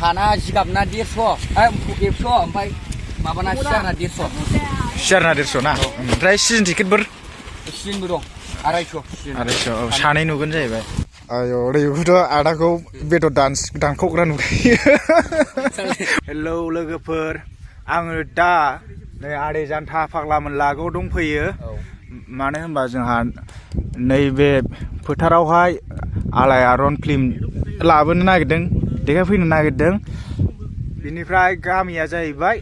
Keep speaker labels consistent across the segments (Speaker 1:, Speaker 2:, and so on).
Speaker 1: हाना जिगाबना 150 ओमफ्राय माबाना सियारना 150
Speaker 2: सियारना 150 ना ओमफ्राय सिजन टिकेटफोर
Speaker 1: सिजनबो दं 250
Speaker 2: औ सानै नुगोन जाहैबाय आयो ओरैखौथ' आदाखौ बेदर दानख'ग्रा नुखायो हेलौ लोगोफोर आङो दा नै आदै जान्था फाग्लामोन लागोआव दंफैयो मानो होनबा जोंहा नैबे फोथारावहाय आलायारन फिल्म लाबोनो नागिरदों देखायफैनो नागिरदों बिनिफ्राय गामिया जाहैबाय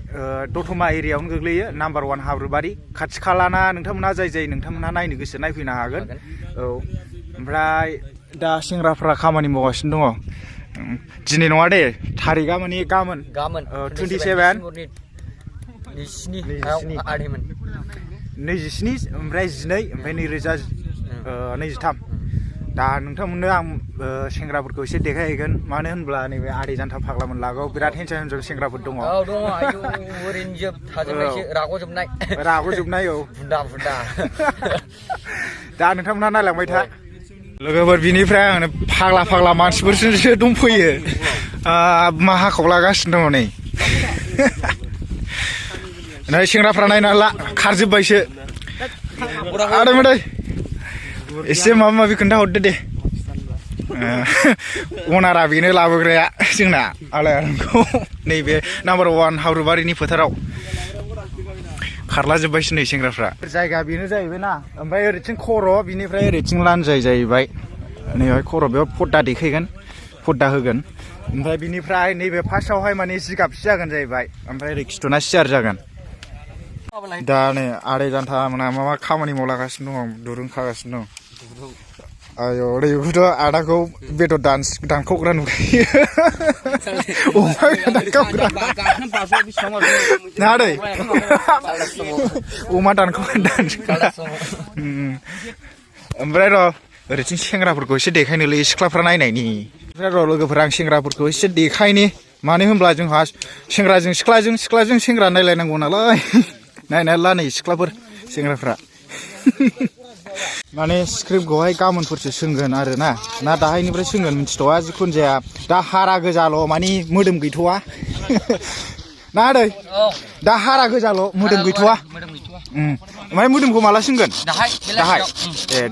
Speaker 2: दतमा एरियायावनो गोग्लैयो नाम्बार 1 हाब्रुबारि खाथि खालाना नोंथांमोनहा जाय नोंथांमोनहा नायनो गोसो नायफैनो हागोन औ ओमफ्राय दा सेंग्राफ्रा खामानि मावगासिनो दङ दिनै नङा दे थारिखआ माने गाबोन 27 27 ओमफ्राय 12 ओमफ्राय 2023 दा नोंथांमोननो आं सेंग्राफोरखौ एसे देखायहैगोन मानो होनब्ला नैबे आदै जान्था फाग्लामोन लागोआव बिराद हेन्साम सेंग्राफोर दङ
Speaker 1: औ दङ आयु ओरैनो जोब थाजोबनायसो
Speaker 2: राग'जोबनाय औ
Speaker 1: बुन्दा
Speaker 2: दा नोंथांमोनहा नायलांबाय था लोगोफोर बिनिफ्राय आंनो फाग्ला मानसिफोरसो दंफैयो मा हाखाव लागासिनो दङ नै सेंग्राफ्रा नायना ला खारजोब्बायसो आदै एसे माबा माबि खोन्थाहरदो दे अनारा बेनो लाबोग्राया जोंना आलायारनखौ नैबे नाम्बार 1 हाब्रुबारिनि फोथाराव खारलाजोब्बायसो नै सेंग्राफ्रा जायगा बेनो जाहैबाय ना ओमफ्राय ओरैथिं खर' बिनिफ्राय ओरैथिं लान्जाय जाहैबाय नैहाय खर' बेयाव पर्दा देखायगोन पर्दा होगोन ओमफ्राय बिनिफ्राय नैबे फार्स्टआवहाय माने जिगाबसो जागोन जाहैबाय ओमफ्राय ओरै खिथुना सियार जागोन दा नै आदै जान्था मोना माबा खामानि मावलागासिनो दं दुरुं खागासिनो दं आयो ओरैखौथ' आदाखौ बेदर दानख'ग्रा नुखायो अमा दानख'ग्रा आदै अमा दानख'ग्रा ओमफ्राय र' ओरैथिं सेंग्राफोरखौ एसे देखायनोलै सिख्लाफ्रा नायनायनि ओमफ्राय र' लोगोफोर आं सेंग्राफोरखौ एसे देखायनि मानो होनब्ला जोंहा सेंग्राजों सिख्लाजों सेंग्रा नायलायनांगौ नालाय नायनानै ला नै सिख्लाफोर सेंग्राफ्रा माने स्क्रिप्टखौहाय गाबोनफोरसो सोंगोन आरो ना दाहायनिफ्राय सोंगोन मिथिथ'वा जिखुनु जाया दा हारा गोजाल' माने मोदोम गैथ'वा ना आदै दा हारा गोजाल' मोदोम गैथ'वा ओमफ्राय मोदोमखौ माला सोंगोन दाहाय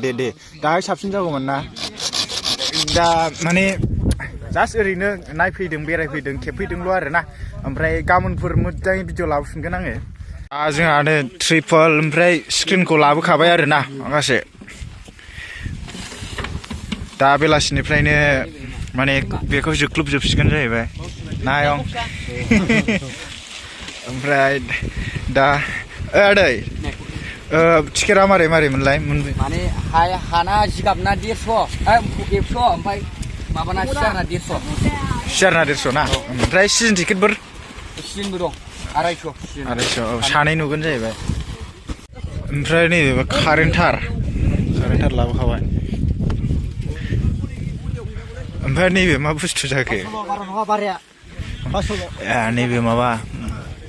Speaker 2: दे दाहाय साबसिन जागौमोन ना दा माने जास्ट ओरैनो नायफैदों बेरायफैदों खेबफैदोंल' आरो ना ओमफ्राय गाबोनफोर मोजाङै भिडिअ लाबोफिनगोन आङो जोंहानो ट्रिपल ओमफ्राय स्क्रिनखौ लाबोखाबाय आरो ना माखासे दा बेलासिनिफ्रायनो माने बेखौ जोख्लोबजोबसिगोन जाहैबाय नायं ओमफ्राय दा आदै टिकेटआ मारै मोनलाय
Speaker 1: माने हाना जिगाबना 150 ओमफ्राय माबाना सियारना
Speaker 2: 150 ना ओमफ्राय सिजन टिकेटफोर
Speaker 1: सिजनबो दं 250
Speaker 2: औ सानै नुगोन जाहैबाय ओमफ्राय नैबे कारेन्टार लाबोखाबाय ओमफ्राय नैबे मा बुस्थु जाखो नैबे माबा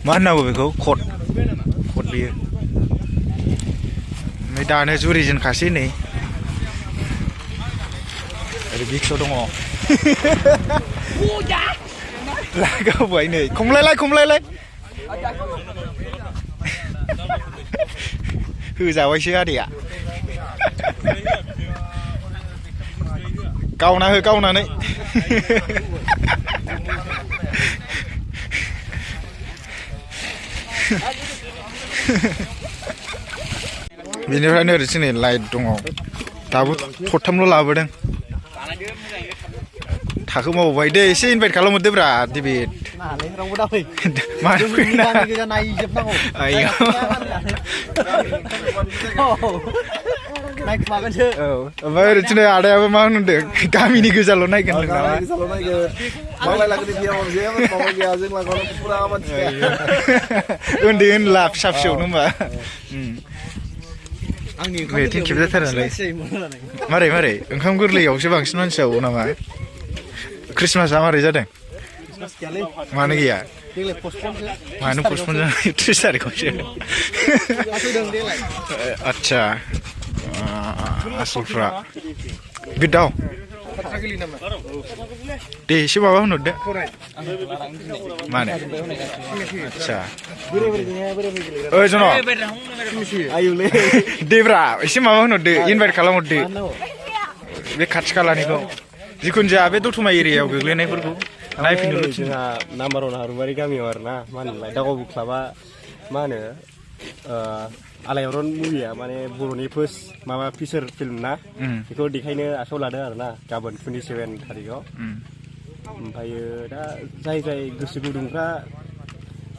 Speaker 2: मा होननांगौ बेखौ कट बेयो ओमफ्राय दानो जुरिजेनखासै नै ओरै बिक्सआव दङ लागावबाय नै खमलायलाय होजाबायसो आदैया गावनानै बेनिफ्रायनो ओरैथिं नै लाइट दङ दाबो थरथामल' लाबोदों थाखो मावबाय दे एसे इनभाइट खालामहरदो ब्रा डेभिड
Speaker 1: रावबो दा फै
Speaker 2: मानो फैना
Speaker 1: गोजा नायजोबनांगौ
Speaker 2: आयो
Speaker 1: नायखुमागोनसो
Speaker 2: औ ओमफ्राय ओरैथिं आदायाबो मा होनदों गामिनि गोजाल' नायगोन नामा उन्दै उनला फिसा फिसौनो होनबा मेथिं खेबजाथारालाय मारै ओंखाम गोरलैयावसो बांसिन मानसि जाबावो नामा क्रिसमासआ मारै जादों मानो गैया मानो पस्टपन जानाय 30 तारिखआवसो आच्छा आसलफ्रा गोदाव दे एसे माबा होनहरदो मानो आदसा जन' देब्रा एसे माबा होनहरदो इनभाइट खालामहरदो बे खाथि खालानिखौ जिखुनु जाया बे दतमा एरियायाव गोग्लैनायफोरखौ नायफैनो
Speaker 3: जोंहा नाम्बार 1 हाब्रुबारि गामियाव आरोना मा होनोलाय दागावबु क्लाबा मा होनो आलायारन मुभिया माने बर'नि फार्स्ट माबा फिचार फिल्म ना बेखौ देखायनो आखायाव लादों आरोना गाबोन 27 थारिखआव ओमफ्रायो दा जाय गोसो गुदुंफ्रा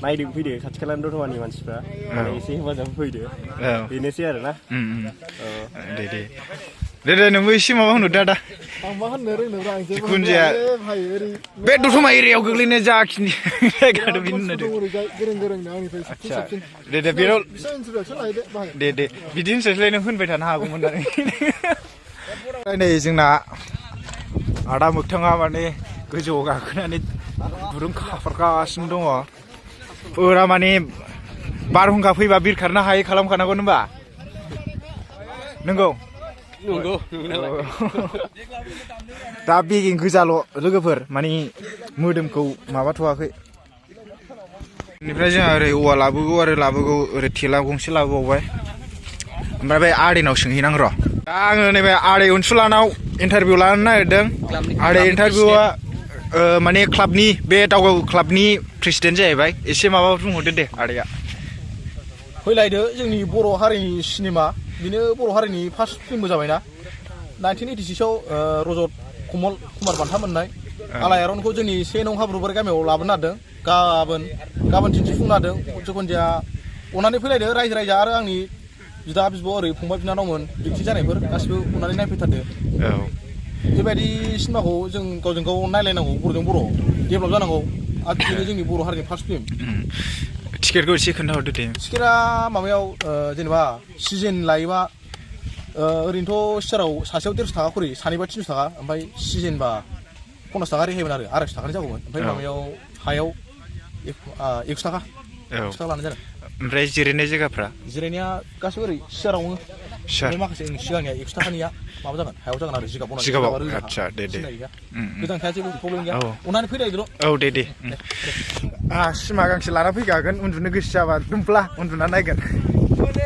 Speaker 3: नायदों फैदो खाथि खालानि दतमानि मानसिफ्रा माने एसे हेफाजाब होफैदो बेनोसै आरोना दे नोंबो एसे माबा होनहरदो दा
Speaker 4: आं मा होननो रोंनोब्रा आं जेबो
Speaker 2: जिखुनु जाया बे दतमा एरियायाव गोग्लैनाय जाखिनि जायगा बेनो होनदो
Speaker 4: गोरों आंनिफ्राय साबसिन
Speaker 2: दे बेयाव
Speaker 4: इन्ट्रडक्सन लायदो बाहाय
Speaker 2: दे बिदि होनसोलाय नों होनबाय थानो हागौमोन दा नै जोंना आदा मोगथाङा माने गोजौआव गाखोनानै दुरुं खाफ्रागासिनो दङ फुरा माने बारहुंखा फैबा बिरखारनो हायै खालामखानांगौ होनबा नंगौ दा बेगें गोजाल' लोगोफोर माने मोदोमखौ माबाथ'वाखै बेनिफ्राय जोंहा ओरै औवा लाबोगौ ओरै थेला गंसे लाबोबावबाय ओमफ्राय बे आदैनाव सोंहैनांगौ र' दा आङो नैबे आदै अनसुलानाव इन्टारभिउ लानो नागिरदों आदै इन्टारभिउआ माने क्लाबनि बे दावगाव क्लाबनि प्रेसिडेन्ट जाहैबाय एसे माबा बुंहरदो दे आदैया
Speaker 4: फैलायदो जोंनि बर' हारिनि सिनेमा बेनो बर' हारिनि फार्स्ट फिल्मबो जाबायना 1986आव रजत कमल कुमार बान्था मोननाय आलायारनखौ जोंनि 1 नं हाब्रुबारि गामियाव लाबोनो नागिरदों गाबोन दिन्थिफुंनो नागिरदों जिखुनु जाया अननानै फैलायदो रायजो राजा आरो आंनि बिदा बिब' ओरै फंबाय बिनानावमोन डिउटि जानायफोर गासिबो अननानै नायफैथारदो बेबायदि सिनेमाखौ जों गावजों गाव नायलायनांगौ बर'जों बर' डेभेलप जानांगौ आरो बेनो जोंनि बर' हारिनि फार्स्ट फिल्म
Speaker 2: टिकेटखौ एसे खोन्थाहरदो दे
Speaker 4: टिकेटआ माबायाव जेनेबा सिजन लायोबा ओरैनोथ' सियाराव सासेयाव 150 थाखा खरि सानैबा 300 थाखा ओमफ्राय सिजनबा 50 थाखा रेहायमोन आरो 250 थाखानि जागौमोन ओमफ्राय माबायाव हायाव 100 थाखा लानाय जादों
Speaker 2: ओमफ्राय जिरायनाय जायगाफ्रा
Speaker 4: जिरायनाया गासिबो ओरै सियारावनो माखासे सिगांनिया 100 थाखानिया माबा जागोन हायाव जागोन आरो जिगाबाव
Speaker 2: आदसा दे
Speaker 4: गोजां थाया जेबो प्रब्लेम गैया अननानै फैलायदोल'
Speaker 2: दे सिमा गांसे लाना फैखागोन उन्दुनो गोसो जाबा दुमफ्ला उन्दुना नायगोन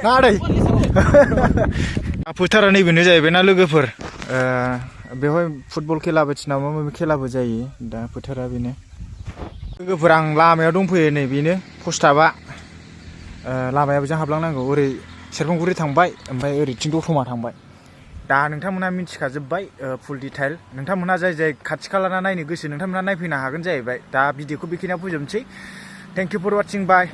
Speaker 2: ना आदै फोथारा नैबेनो जाहैबायना लोगोफोर बेवहाय फुटबल खेला बायदिसिना माबा माबि खेलाबो जायो दा फोथारा बेनो लोगोफोर आं लामायाव दंफैयो नै बेनो पस्टाबा लामायाबो जों हाबलांनांगौ ओरै सेरफांगुरि थांबाय ओमफ्राय ओरैथिं दतमा थांबाय दा नोंथांमोना मिथिखाजोब्बाय फुल डिटेल नोंथांमोना जाय खाथि खालाना नायनो गोसो नोंथांमोना नायफैनो हागोन जाहैबाय दा भिडिअखौ बेखिनियाव फोजोबनोसै thank you for watching bye